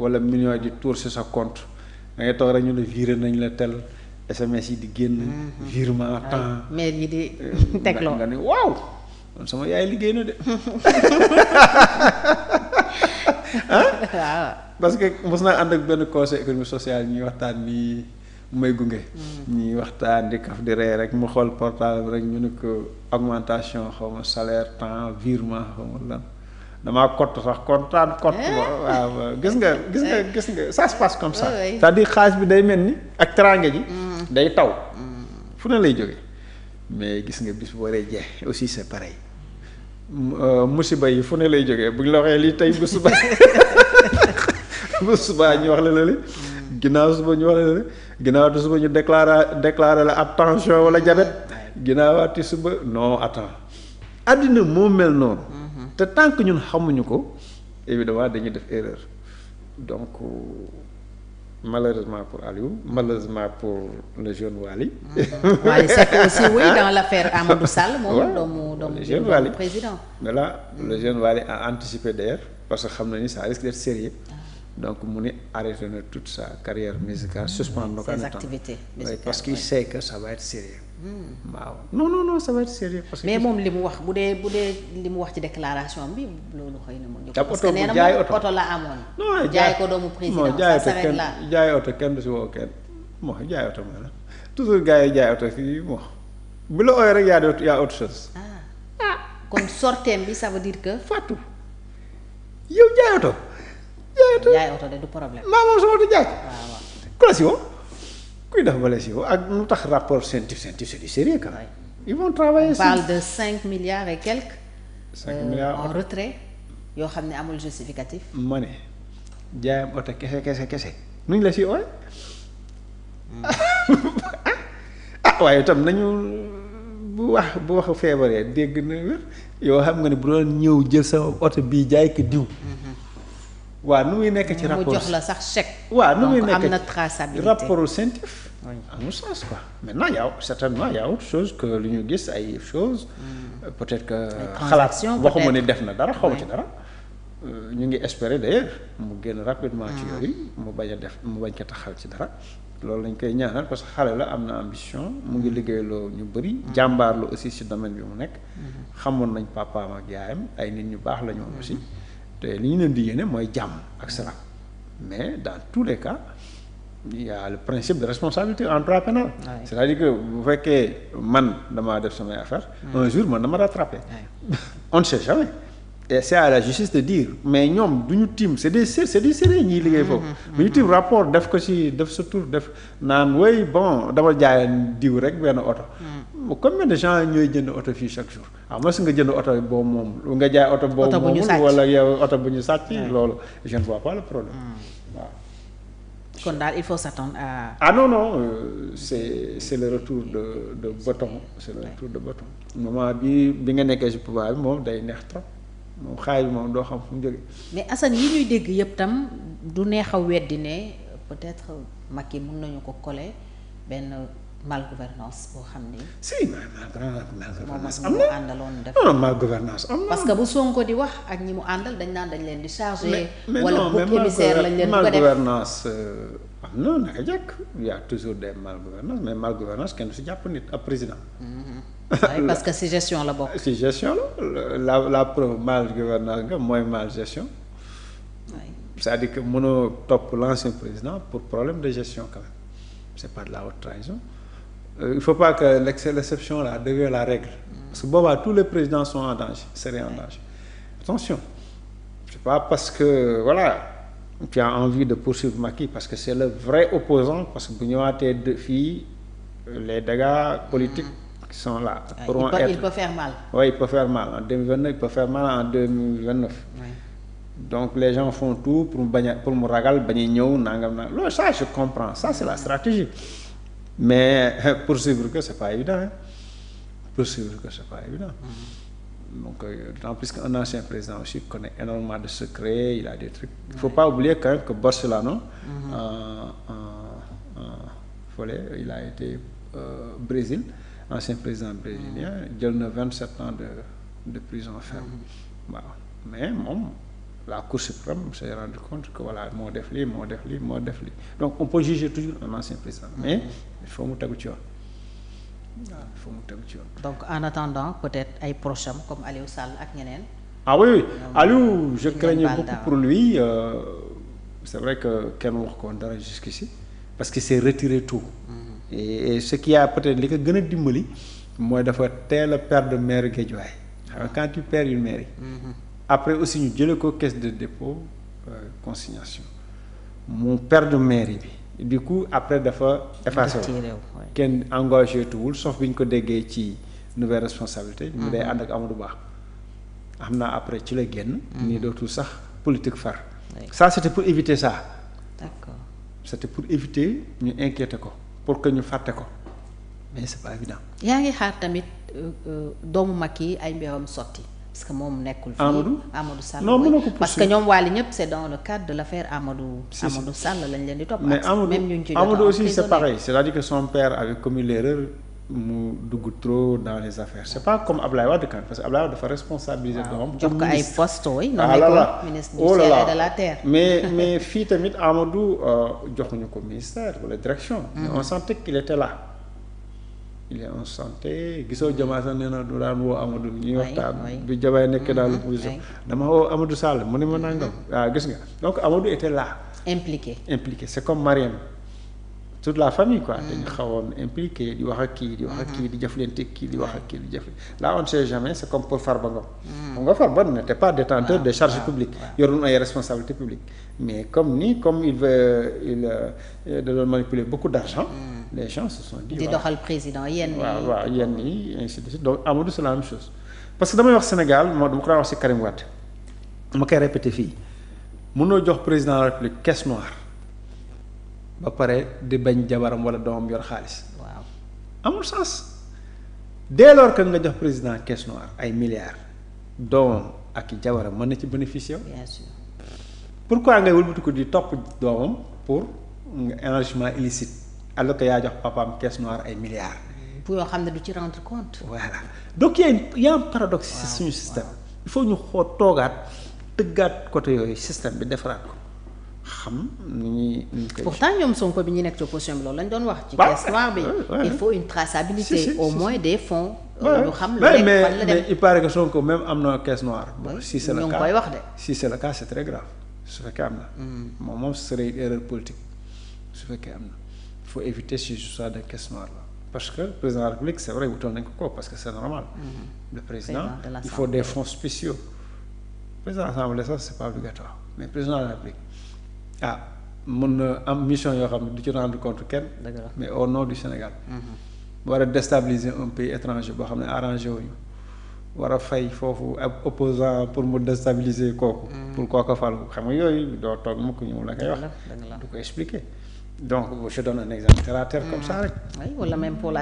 wala millions di tour ci sa compte da ngay toog rek ñu la viré nañ la tel SMS yi di génn. virement temps mail yi di tegloo nga ne waaw kon sama yaay liggéey na de. waaw parce que mos naa ànd ak benn conseil économique social ñuy waxtaan nii may gunge. ñuy waxtaan di kaf di ree rek mu xool portable rek ñu ne ko augmentation xaw ma salaire temps virement xaw ma lan damaa kott sax kontaan kott waaw gis nga ça se passe comme ça. c'est-à-dire xaalis bi day mel ni ak teraanga ji. day taw. fu ne lay jóge mais gis nga bis bu waree jeex aussi c'est pareil musiba yi fu ne lay jógee buñ la waxee lii tey bu suba bu subaa ñu wax la li ginnaaw suba ñu wax la li ginnaaw suba ñu déclaré la ab tension wala diabète ginnaawaati suba non attends àddina moo mel noonu te tant que ñun xamuñu ko évidemment dañuy def erreur donc malheureusement pour Aliou malheureusement pour le jeune Wali. Wali Seck aussi oui dans l'affaire Amadou Sall moom doomu président. voilà le jeune Wali a anticipé d'ailleurs parce que xam na ni ça risque d'être sérieux donc mu ni arrêté na toute sa carrière musicale suspendre na ko ses activités musicales parce qu'il sait que ça va être sérieux. waaw non ça va être sérieux parce que mais moom li mu wax bu dee li mu wax ci déclaration bi loolu xëy na moom. ab parce que nee na moom oto la amoon. non jaay ko doomu président ça s'arrête là jaay oto kenn du si woo kenn moo jaay oto ma la toujours gars yi jaay oto fii moo bu la ooyee rek yaa autre chose. kon sorteem bi ça veut dire que. Fatou yow jaay oto. jaay oto de du problème. maa moom sama oto jaay. waaw ku la si woo kuy def bale si woo ak lu tax rapport scientifique c'est du sérieux quand même. ils vont travailler. on parle de 5 milliards et quelques. 5 milliards en retrait yoo xam ne amul justificatif. ma ne jaayam oto kese nuñ la si ooy. waaye itam nañu bu wax feebaree dégg na wér yoo xam nga ne bu doon ñëw jël sama oto bii jaay ko diw. waaw nu muy nekk ci rapport mu jox la sax chèque. waaw nu muy nekk am na traçabilité rapport scientifique. amul sens quoi maintenant certainement y a autre chose que lu ñu gis ay choses. peut-être que xalaat waxuma ni def na dara xaw ma ci dara. ñu ngi espérer d'ailleurs mu génn rapidement ci yooyu mu bañ ko taxal ci dara. loolu lañ koy ñaanal parce que xale la am na ambition mu ngi liggéeyloo ñu bëri. jàmbaar la aussi ci domaine bi mu nekk. xamoon nañ papaam ak yaayam ay nit ñu baax la ñu woon aussi. te li ñu leen di yéene mooy jàmm ak salaam mais dans tous les cas il y a le principe de responsabilité en droit pénal. c'est-à-dire que bu fekkee man damaa def samay affaire un jour man dama rattrapé. on ne sait jamais. et c'est à la justice de dire mais ñoom du ñu tiim c'est des sérieux ñiy liggéey foofu. bu ñu tiim rapport def ko ci def sa tur def naan way bon dama jaay diw rek benn oto. combien de gens ñooy jënd oto fii chaque jour mas nga jënd oto boobu moom nga jaay oto boobu moomul wala yow oto bu ñu sàcc loolu je ne vois pas le problème waaw kon daal il faut s'attendre à non c'est le retour de bâton c'est le retour de bâton moment bi nga nekkee ci pouvoir bi moom day neex trop moom xaay bi moom doo xam fu mu jógee mais Assane yi ñuy dégg yëpp tam du neex a weddi ne peut-être Macky mën nañu ko coller benn malgouvernance boo xam ni. si malgouvernance am moom ak àndaloon def. non malgouvernance am na. parce que bu Sonko di wax ak ñi mu àndal dañ naan dañ leen di chargé. wala bouc émissaire lañ leen bëgg a def malgouvernance am na naka jekk y a toujours des malgouvernance mais malgouvernance kenn du si jàpp nit ab président. oui parce que si gestion la bokk. si gestion la preuve malgouvernance nga mooy mal gestion. c'est-à-dire que mënoo topp l'ancien président pour problème de gestion quand même c'est pas de la haute trahison. Il faut pas que l'exception là devienne la règle parce que boobaa tous les présidents sont en danger seraient en danger attention c'est pas parce que voilà tu as envie de poursuivre Macky parce que c'est le vrai opposant parce que bu ñëwaatee de fii les dégâts politiques qui sont là pourront être il peut faire mal il peut faire mal en 2029 il peut faire mal en 2029 donc les gens font tout pour mu ragal bañ a ñëw nangam loolu ça je comprends ça c'est la stratégie mais poursuivre que c'est pas évident donc d'autant plus qu'un ancien président aussi connaît énormément de secrets il a des trucs il faut pas oublier quand même que Barcelone il a été Brésil ancien président brésilien jël na 27 ans de prison ferme waaw mais moom la Cour suprême s'est rendu compte que voilà moo def lii donc on peut juger toujours un ancien président mais il faut mu tegu ci yoon waaw il faut mu tegu ci yoon. donc en attendant peut-être ay proches am comme Aliou Sall ak ñeneen. ah oui Aliou je craignais beaucoup pour lui c'est vrai que kenn wax ko dara jusqu'ici parce qu'il s'est retiré tôt. Et ce qui a peut-être li ko gën a dimbali mooy dafa teel a perdre maire Guédiawaye xam nga quand tu perds une mairie. après aussi ñu jëlee ko caisse de dépôt consignation mu perdre mairie bi du coup après dafa effacé wu kenn engagé tuwul sauf bi ñu ko déggee ci nouvelle responsabilité mu day ànd ak Amadou Ba xam naa après ci la génn nii dootul sax politique far ça c'était pour éviter ça. D'accord. C'était pour éviter ñu inquiéter ko pour que ñu fàtte ko mais c'est pas évident. yaa ngi xaar tamit doomu Macky ay mbiram sotti parce que moom nekkul fii Amadou Sall non mën na ko parce que ñoom Wally ñëpp c'est dans le cadre de l'affaire Amadou Sall lañ leen di topp. mais Amadou aussi c'est pareil c'est-à-dire que son père avait commis l'erreur mu dugg trop dans les affaires c'est pas comme Ablaye Wade quand parce que Ablaye Wade dafa responsabiliser doomam. jox ko ay postes yi nommé ko ministre du ciel et de la terre. mais fii tamit Amadou joxuñu ko ministère wala direction. mais on sentait qu'il était là. il est en santé gisoo Diomaye sax nee na du daan woo Amadou ñuy waxtaan bi Diomaye nekk dans l'opposition dama woo Amadou Sall mu ne ma nangam waaw gis nga donc Amadou était là. impliqué c'est comme Mariam toute la famille quoi dañu xawoon impliqué di wax ak kii di wax ak kii di jëflante kii di wax ak kii di jëflante là on ne sait jamais c'est comme pour Farba Ngom xam nga Farba n'était pas détenteur des charges publiques yorul ay responsabilités publiques mais comme il da doon manipuler beaucoup d'argent les gens se sont dit di doxal président yenn yi waaw yenn yi ainsi de suite donc Amadou c'est la même chose parce que damay wax Sénégal moo dama ko daan wax ci Karim Wade ma koy répéter fii mënoo jox président de la République caisse noire ba pare di bañ jabaram wala doomam yor xaalis. waaw amul sens dès lors que nga jox président caisse noire ay milliards doomam ak jabaram mën na ci bénéficier wu. bien sûr. pourquoi ngay wëlbati ko di topp doomam pour enrichissement illicite alors que yaa jox papaam caisse noire ay milliards. pour yoo xam ne du ci rendre compte. voilà donc y a un paradoxe ci suñu système. il faut ñu toogaat tëggaat côté yooyu système bi defaraat ko. xam ni ñuy koy. pourtant ñoom Sonko bi ñu nekk ci opposition bi loolu lañ doon wax. ci caisse noire bi il faut une traçabilité au moins des fonds. ñu xam lu nekk fan la dem mais il paraît que Sonko même am na caisse noire. si c'est le cas ñu ngi koy wax de. si c'est le cas c'est très grave su fekkee am na. moom ce serait une erreur politique su fekkee am na il faut éviter ce genre de caisse noire là parce que le président de la République c'est vrai wutal nañ ko parce que c'est normal. le président il faut des fonds spéciaux. président de l'Assemblée ça c'est pas obligatoire mais président de la République. mën na am mission yoo xam ne du ci rendre compte kenn. mais au nom du Sénégal. war a déstabiliser un pays étranger boo xam ne arrangé wuñu war a fay foofu ab opposant pour mu déstabiliser kooku. pour kooku fal xam nga yooyu doo toog mukk ñu la koy wax. du ko expliquer donc je donne un exemple terre à terre comme ça rek. wala même pour la